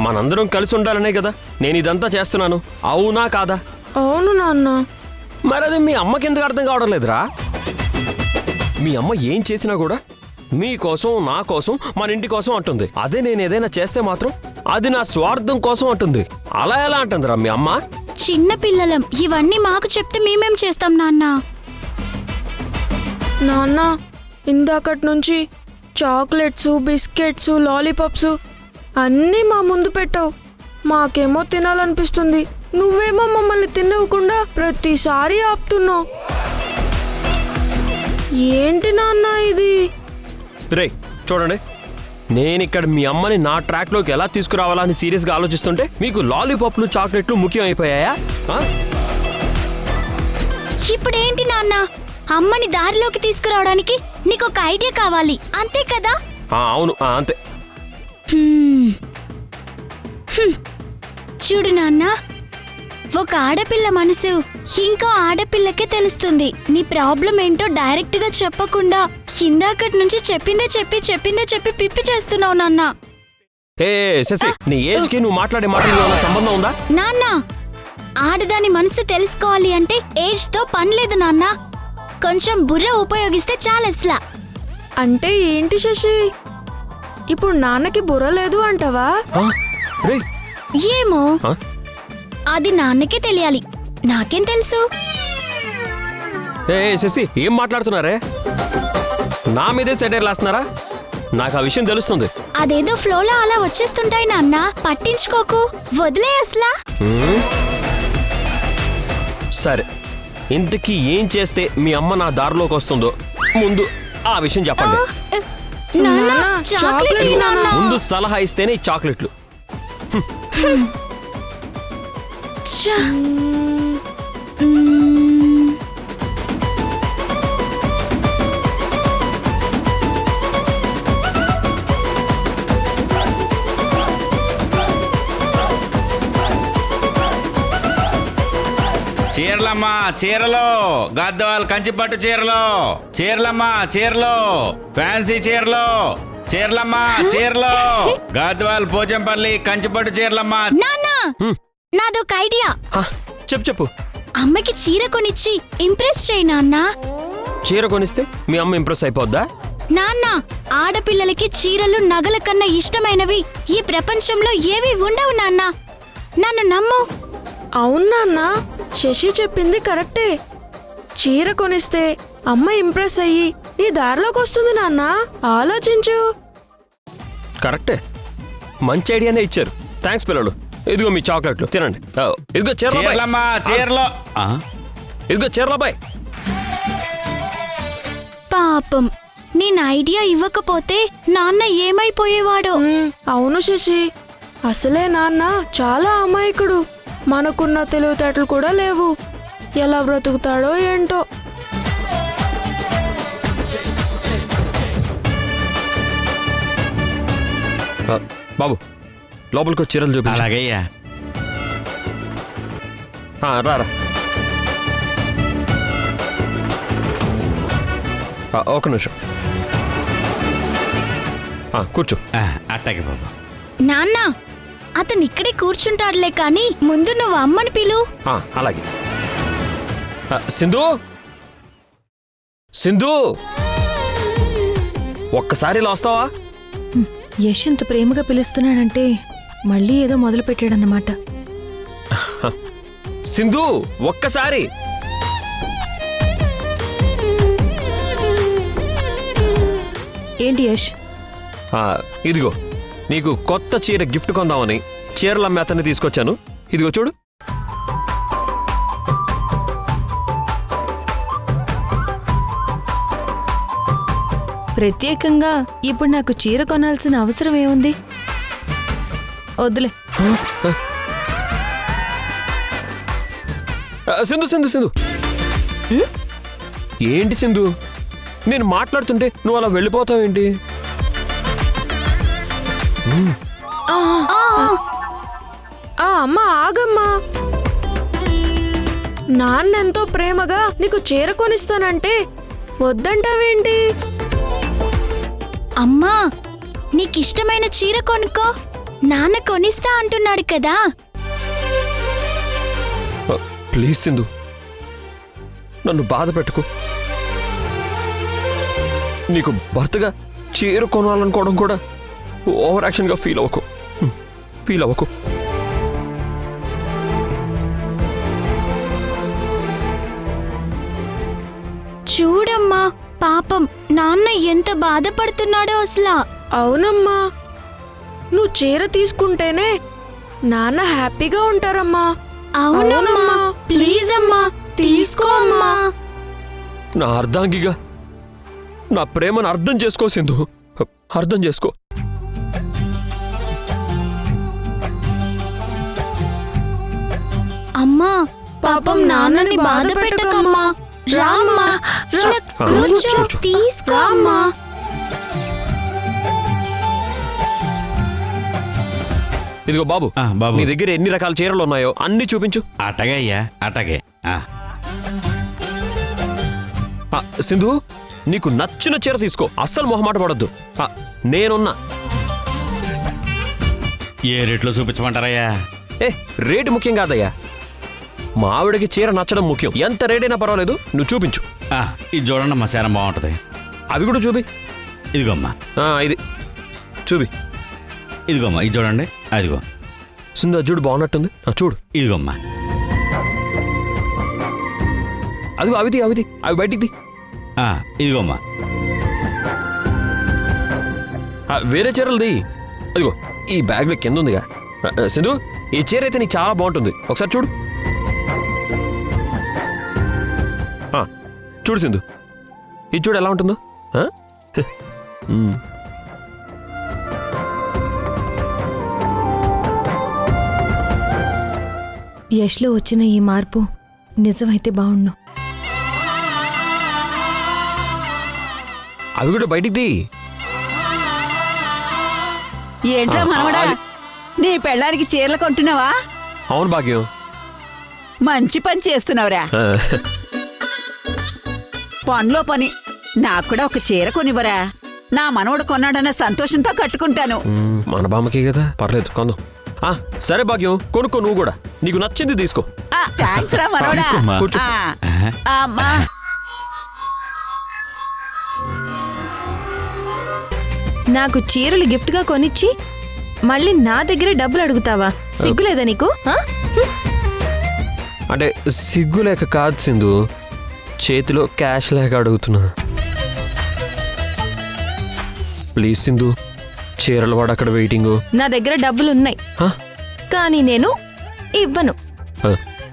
మనందరం కలిసి ఉండాలనే కదా నేను ఇదంతా చేస్తున్నాను, అవునా కాదా? అవును నాన్న. మరది మీ అమ్మకి ఎందుకు అర్థం కావడం లేదురా? మీ అమ్మ ఏం చేసినా కూడా మీకోసం, నా కోసం, మన ఇంటి కోసం అంటుంది. అదే నేను ఏదైనా చేస్తే మాత్రం అది నా స్వార్థం కోసం అంటుంది. అలా ఎలా అంటుందిరా మీ అమ్మ? చిన్న పిల్లలం, ఇవన్నీ మాకు చెప్తే మేమేం చేస్తాం నాన్న? నాన్న, ఇందాకటి నుంచి చాక్లెట్స్, బిస్కెట్స్, లాలీపాప్స్ అన్నీ మా ముందు పెట్టావు. మాకేమో తినాలనిపిస్తుంది, నువ్వేమో మమ్మల్ని తినవ్వకుండా ప్రతిసారి ఆపుతున్నావు. ఏంటి నాన్న ఇది? రే చూడండి, నేనిక్కడ మీ అమ్మని నా ట్రాక్లోకి ఎలా తీసుకురావాలా అని సీరియస్గా ఆలోచిస్తుంటే మీకు లాలీపాప్లు, చాక్లెట్లు ముఖ్యం అయిపోయాయా? ఇప్పుడేంటి నాన్న, అమ్మని దారిలోకి తీసుకురావడానికి నీకు ఒక ఐడియా కావాలి అంతే కదా? అవును, అంతే. చూడు నాన్న, ఒక ఆడపిల్ల మనసు ఇంకో ఆడపిల్లకే తెలుస్తుంది. నీ ప్రాబ్లం ఏంటో డైరెక్ట్ గా చెప్పకుండా ఇందాకటి నుంచి చెప్పిందే చెప్పి పిప్పి చేస్తున్నావు నాన్న. ఏ శశి, నీ ఏజ్ కి నువ్వు మాట్లాడే మాటలు సంబంధం ఉందా? నాన్న, ఆడదాని మనసు తెలుసుకోవాలి అంటే ఏజ్ తో పని లేదు నాన్న. కొంచెం బుర్ర ఉపయోగిస్తే చాలెస్లా. అంటే ఏంటి శశి, ఇప్పుడు నాన్నకి బుర్ర లేదు అంటావా? ఏమో, అది నాన్నకే తెలియాలి, నాకేం తెలుసు? ఏ శశి, ఏం మాట్లాడుతున్నారే? నా మీదే సెటైర్ లాస్తున్నారా? నాకు ఆ విషయం తెలుస్తుంది. అదేదో ఫ్లోలో అలా వచ్చేస్తుంటాయి నాన్న, పట్టించుకోకు, వదిలే అసలా. సరే, ఇంతకీ ఏం చేస్తే మీ అమ్మ నా దారిలోకి వస్తుందో ముందు ఆ విషయం చెప్పండి. నాన్న, చాక్లెట్స్ నాన్న. ముందు సలహా ఇస్తేనే ఈ చాక్లెట్లు. చీరలమ్మా చీరలో, గద్వాల్ కంచిపట్టు చీరలో, చీరలమ్మా చీరలో, ఫ్యాన్సీ చీరలో, చీరలమ్మా చీరలో, గద్వాల్ పోచంపల్లి కంచిపట్టు చీరలమ్మా. నాన్న, నాదొక ఐడియా. చెప్పు. అమ్మకి చీర కొనిచ్చి ఇంప్రెస్ చేయి నాన్న. చీర కొనిస్తే మీ అమ్మ ఇంప్రెస్ అయిపోద్దా? నాన్న, ఆడపిల్లలకి చీరలు, నగల కన్నా ఇష్టమైనవి ఈ ప్రపంచంలో ఏవి ఉండవు నాన్న, నన్ను నమ్ము. అవును నాన్న, శశి చెప్పింది కరెక్టే. చీర కొనిస్తే అమ్మ ఇంప్రెస్ అయ్యి నీ దారిలోకి వస్తుంది నాన్న, ఆలోచించు. కరెక్టే, మంచి ఐడియానే ఇచ్చారు. థ్యాంక్స్ పిల్లలు. ఇదిగో మీ చాక్లెట్లు తినండి. ఇదిగో చీరలమ్మా చీరలో, ఇదిగో చీరలబాయ్. పాపం, నేను ఐడియా ఇవ్వకపోతే నాన్న ఏమైపోయేవాడో. అవును శశి, అసలే నాన్న చాలా అమాయకుడు. మనకున్న తెలివితేటలు కూడా లేవు. ఎలా బ్రతుకుతాడో ఏంటో. బాబు, లోపలికి వచ్చి చీరలు చూపించు. అలాగయ్యా. రారా. ఒక నిమిషం కూర్చో. అట్టగే బాబు. నాన్న, అతను ఇక్కడే కూర్చుంటాడులే కానీ ముందు నువ్వు అమ్మని పిలు. అలాగే. సింధు, సింధు, ఒక్కసారి ఇలా వస్తావా? యశ్ ఇంత ప్రేమగా పిలుస్తున్నాడంటే మళ్ళీ ఏదో మొదలు పెట్టాడన్నమాట. సింధు ఒక్కసారి ఏంటి యశ్? ఇదిగో నీకు కొత్త చీర గిఫ్ట్ కొందామని చీరల అతన్ని తీసుకొచ్చాను. ఇదిగో చూడు. ప్రత్యేకంగా ఇప్పుడు నాకు చీర కొనాల్సిన అవసరం ఏముంది? వద్దులే. సింధు సింధు సింధు ఏంటి సింధు, నేను మాట్లాడుతుంటే నువ్వు అలా వెళ్ళిపోతావేంటి? అమ్మా ఆగమ్మా, నాన్నెంతో ప్రేమగా నీకు చీర కొనిస్తానంటే వద్దంటావేంటి? అమ్మా నీకిష్టమైన చీర కొనుక్కో, నాన్న కొనిస్తా అంటున్నాడు కదా. ప్లీజ్ సింధు, నన్ను బాధ పెట్టుకో. నీకు భర్తగా చీర కొనాలనుకోవడం కూడా ఓవర్ యాక్షన్గా ఫీల్ అవ్వకు. చూడమ్మా, పాపం నాన్న ఎంత బాధపడుతున్నాడో అసలు. అవునమ్మా, నువ్వు చీర తీసుకుంటేనే నాన్న హ్యాపీగా ఉంటారమ్మా. అవునమ్మా, ప్లీజ్ అమ్మా తీసుకో అమ్మా. నా అర్ధాంగిగా నా ప్రేమను అర్థం చేసుకో సింధు, అర్థం చేసుకో. అమ్మా పాపం నాన్నని బాధ పెట్టకమ్మా. రామ్మా, ఇలా కూర్చో, తీసుకో అమ్మా. ఇదిగో బాబు, బాబు. నీ దగ్గర ఎన్ని రకాల చీరలు ఉన్నాయో అన్ని చూపించు. అటగే అయ్యా, అటగే. సింధు, నీకు నచ్చిన చీర తీసుకో, అస్సలు మొహమాట పడొద్దు. నేనున్నా. ఏ రేట్లో చూపించమంటారయ్యా? రేటు ముఖ్యం కాదయ్యా, మా ఆవిడకి చీర నచ్చడం ముఖ్యం. ఎంత రేటైనా పర్వాలేదు, నువ్వు చూపించు. ఇది చూడండి అమ్మా, చాలా బాగుంటుంది. అవి కూడా చూపి. ఇదిగోమ్మా. ఇది చూపి. ఇదిగోమ్మా, ఇది చూడండి. అదిగో సింధు, చూడు బాగున్నట్టుంది. చూడు. ఇదిగోమ్మా. అదిగో అవి బయటికి ది. ఇదిగోమ్మా. వేరే చీరలది అదిగో ఈ బ్యాగ్లో కింద ఉందిగా. సింధు, ఈ చీర అయితే నీకు చాలా బాగుంటుంది, ఒకసారి చూడు. చూడు సింధు, ఇది చూడు ఎలా ఉంటుందో. యష్లో వచ్చిన ఈ మార్పు నిజమైతే బావుండు. అవి కూడా బయటికి ది. ఏంట్రా మనవడా, నీ పెళ్ళానికి చీరలు కొంటున్నావా? అవును భాగ్యం, మంచి పని చేస్తున్నావురా. పనిలో పని నాకు కూడా ఒక చీర కొనివ్వరా. నా మనవడు కొన్నాడన్న సంతోషంతో కట్టుకుంటాను. మన బామ్మకి కదా, పర్లేదు కొందాం. సరే భాగ్యం, కొనుక్కో నువ్వు కూడా, నీకు నచ్చింది తీసుకో. థాంక్స్ రా మనవడా. కూర్చో. అమ్మా, నాకు చీరలు గిఫ్ట్గా కొనిచ్చి మళ్ళీ నా దగ్గరే డబ్బులు అడుగుతావా? సిగ్గులేదా నీకు? అంటే సిగ్గు లేక కాదు సింధు, చేతిలో క్యాష్ లేక అడుగుతున్నా. ప్లీజ్ సింధు, చీరలు వాడు అక్కడ వెయిటింగ్. నా దగ్గర డబ్బులున్నాయి, కానీ నేను ఇవ్వను.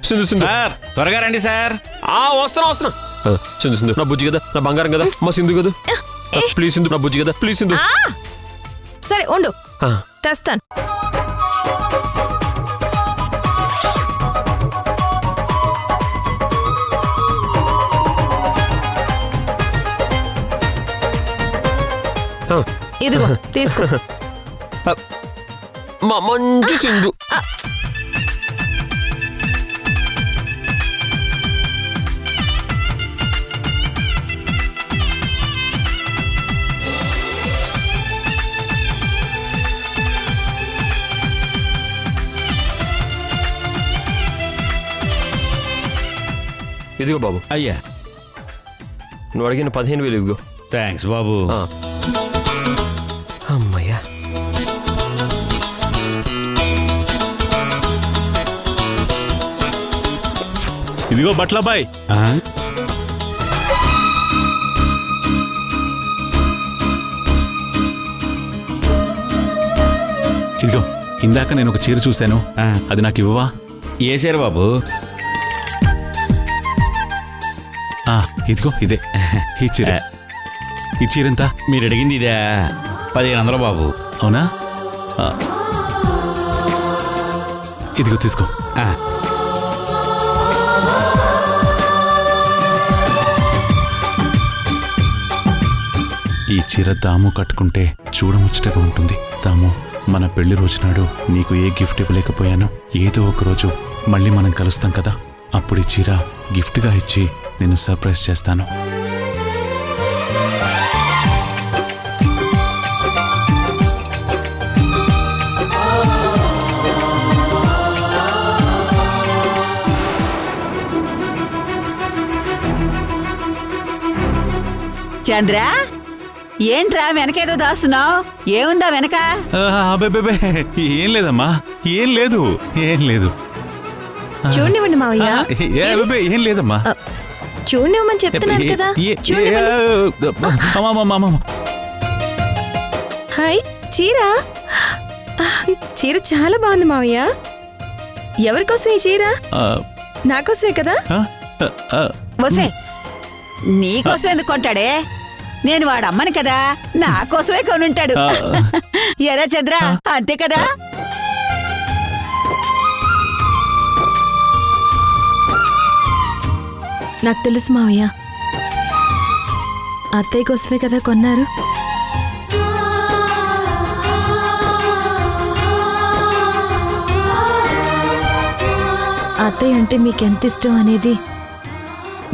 సింధు సింధు, త్వరగా రండి సార్. వస్తున్నా. సింధు సింధు, నా బుజ్జి కదా, నా బంగారం కదా, మా సింధు కదా. ప్లీజ్ సింధు, నా బుజ్జి కదా, ప్లీజ్ సింధు. సరే ఉండు, తెస్తాను. ఇదిగో తీసుకో. మా మంచి సింధు. ఇదిగో బాబు. అయ్యా, నువ్వు అడిగిన 15,000 ఇదిగో. థ్యాంక్స్ బాబు. అమ్మయ్యా. ఇదిగో బట్లబాయ్. ఇదిగో ఇందాక నేను ఒక చీర చూశాను, అది నాకు ఇవ్వవా? ఏసారు బాబు. ఇదిగో ఇదే ఈ చీర. ఈ చీర ఎంత? మీరు అడిగింది ఇదే 1500 బాబు. అవునా? ఇదిగో తీసుకో. ఈ చీర దాము కట్టుకుంటే చూడముచ్చటగా ఉంటుంది. దాము, మన పెళ్లి రోజునాడు నీకు ఏ గిఫ్ట్ ఇవ్వలేకపోయాను. ఏదో ఒక రోజు మళ్ళీ మనం కలుస్తాం కదా, అప్పుడు ఈ చీర గిఫ్ట్గా ఇచ్చి నిన్ను సర్ప్రైజ్ చేస్తాను. చంద్ర, ఏంట్రా వెనకేదో దాస్తున్నావు? ఏముందా వెనక? అబ్బే, ఏం లేదమ్మా, ఏం లేదు, ఏం లేదు. చూడనివ్వండి మావయ్య. ఏం లేదమ్మా, చూడనివ్వమని చెప్తున్నాను కదా. హాయ్, చీర చీర చాలా బాగుంది మావయ్య. ఎవరికోసం ఈ చీర? నాకోసమే కదా. వసే, నీకోసం ఎందుకు కొంటాడే? నేను వాడు అమ్మని కదా, నా కోసమే కొనుంటాడు. ఎరా చంద్ర, అంతే కదా? నాకు తెలుసు మావయ్య, అత్తయ్య కోసమే కదా కొన్నారు. అత్తయ్య అంటే మీకెంత ఇష్టం అనేది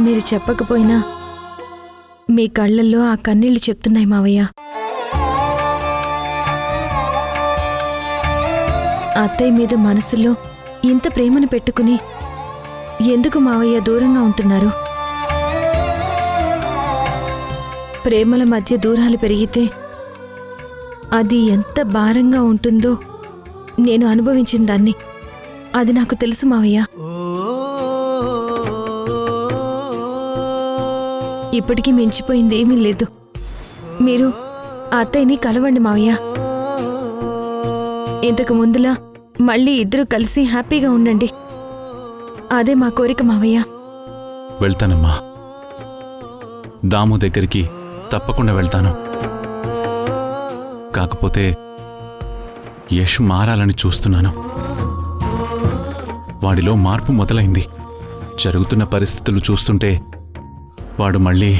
మీరు చెప్పకపోయినా మీ కళ్ళల్లో ఆ కన్నీళ్లు చెప్తున్నాయి మావయ్య. అత్తయ్య మీద మనసులో ఇంత ప్రేమను పెట్టుకుని ఎందుకు మావయ్య దూరంగా ఉంటున్నారు? ప్రేమల మధ్య దూరాలు పెరిగితే అది ఎంత భారంగా ఉంటుందో నేను అనుభవించిన దాన్ని. అది నాకు తెలుసు మావయ్య. ఇప్పటికీ మించిపోయింది ఏమీ లేదు. మీరు ఆ అత్తయ్యని కలవండి మావయ్య. ఇంతకు ముందులా మళ్ళీ ఇద్దరు కలిసి హ్యాపీగా ఉండండి. అదే మా కోరిక మావయ్య. వెళ్తానమ్మా, దాము దగ్గరికి తప్పకుండా వెళ్తాను. కాకపోతే యశ్ మారాలని చూస్తున్నాను. వాడిలో మార్పు మొదలైంది. జరుగుతున్న పరిస్థితులు చూస్తుంటే వాడు మళ్ళీ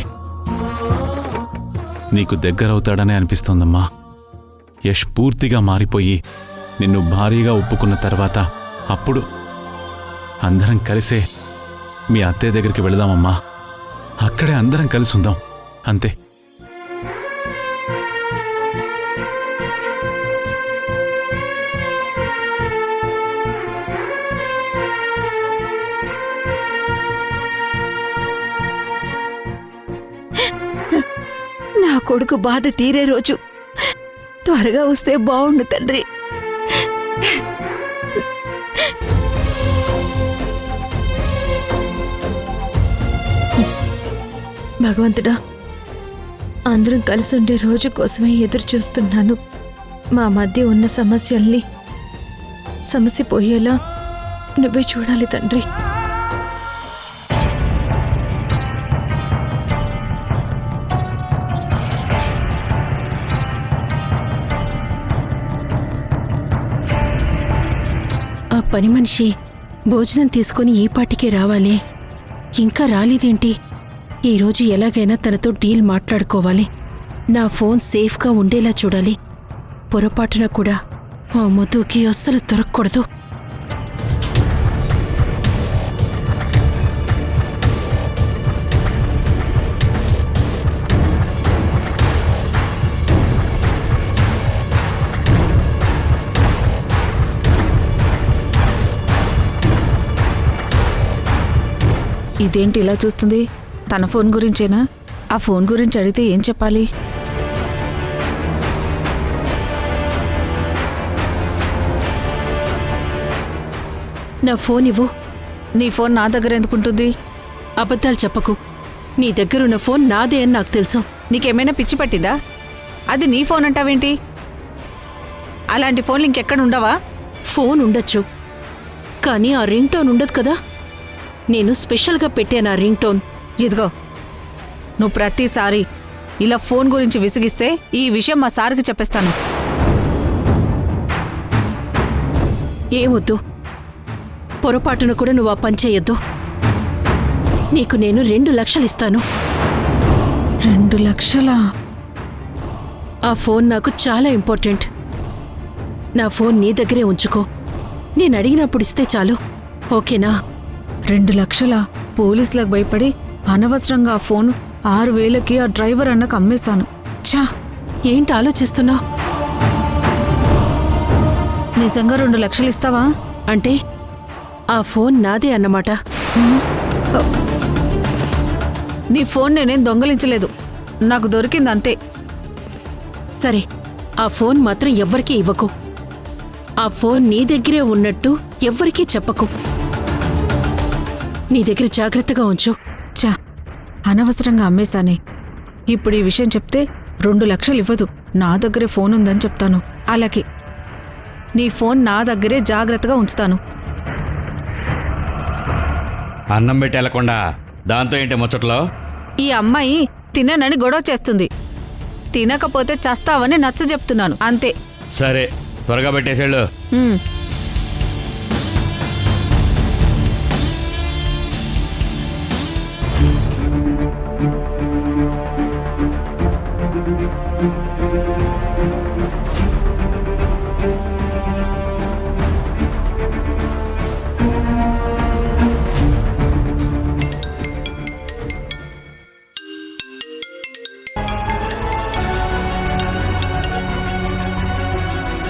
నీకు దగ్గరవుతాడనే అనిపిస్తోందమ్మా. యశ్ పూర్తిగా మారిపోయి నిన్ను భారీగా ఒప్పుకున్న తర్వాత అప్పుడు అందరం కలిసే మీ అత్తయ్య దగ్గరికి వెళదామమ్మా. అక్కడే అందరం కలిసి ఉందాం, అంతే. నా కొడుకు బాధ తీరే రోజు త్వరగా వస్తే బావుండు తండ్రి. భగవంతుడా, అందరం కలిసి ఉండే రోజు కోసమే ఎదురు చూస్తున్నాను. మా మధ్య ఉన్న సమస్య పోయేలా నువ్వే చూడాలి తండ్రి. ఆ పని మనిషి భోజనం తీసుకుని ఈ పాటికే రావాలి. ఇంకా రాలేదేంటి? ఈరోజు ఎలాగైనా తనతో డీల్ మాట్లాడుకోవాలి. నా ఫోన్ సేఫ్గా ఉండేలా చూడాలి. పొరపాటున కూడా ఆ మధుకి అస్సలు దొరకకూడదు. ఇదేంటి ఇలా చూస్తుంది? తన ఫోన్ గురించేనా? ఆ ఫోన్ గురించి అడిగితే ఏం చెప్పాలి? నా ఫోన్ ఇవ్వు. నీ ఫోన్ నా దగ్గర ఎందుకుంటుంది? అబద్ధాలు చెప్పకు. నీ దగ్గరున్న ఫోన్ నాదే అని నాకు తెలుసు. నీకేమైనా పిచ్చి పట్టిందా? అది నీ ఫోన్ అంటావేంటి? అలాంటి ఫోన్లు ఇంకెక్కడ ఉండవా? ఫోన్ ఉండొచ్చు, కానీ ఆ రింగ్ టోన్ ఉండదు కదా. నేను స్పెషల్గా పెట్టాను ఆ రింగ్ టోన్. ఇదిగో, నువ్వు ప్రతిసారి ఇలా ఫోన్ గురించి విసిగిస్తే ఈ విషయం మా సార్కి చెప్పేస్తాను. ఏమొద్దు, పొరపాటున కూడా నువ్వు ఆ పని చేయొద్దు. నీకు నేను 2 లక్షలు ఇస్తాను. 2 లక్షలా? ఆ ఫోన్ నాకు చాలా ఇంపార్టెంట్. నా ఫోన్ నీ దగ్గరే ఉంచుకో. నేను అడిగినప్పుడు ఇస్తే చాలు, ఓకేనా? 2 లక్షలా? పోలీసులకు భయపడి అనవసరంగా ఆ ఫోన్ 6,000కి ఆ డ్రైవర్ అన్నకు అమ్మేశాను. ఛా! ఏంటి ఆలోచిస్తున్నావు? నిజంగా 2 లక్షలు ఇస్తావా? అంటే ఆ ఫోన్ నాదే అన్నమాట. నీ ఫోన్ నేనేం దొంగలించలేదు, నాకు దొరికింది అంతే. సరే, ఆ ఫోన్ మాత్రం ఎవ్వరికీ ఇవ్వకు. ఆ ఫోన్ నీ దగ్గరే ఉన్నట్టు ఎవ్వరికీ చెప్పకు. నీ దగ్గర జాగ్రత్తగా ఉంచు. ఛా! అనవసరంగా అమ్మేశానే. ఇప్పుడు ఈ విషయం చెప్తే 2 లక్షలు ఇవ్వదు. నా దగ్గరే ఫోన్ ఉందని చెప్తాను. అలాగే నీ ఫోన్ నా దగ్గరే జాగ్రత్తగా ఉంచుతాను. అన్నం పెట్టి వెళ్ళకుండా దాంతో ఏంటి ముచ్చట్లో? ఈ అమ్మాయి తిననని గొడవ చేస్తుంది. తినకపోతే చస్తావని నచ్చ చెప్తున్నాను అంతే. సరే, త్వరగా పెట్టేసేళ్ళు. ఉమ్.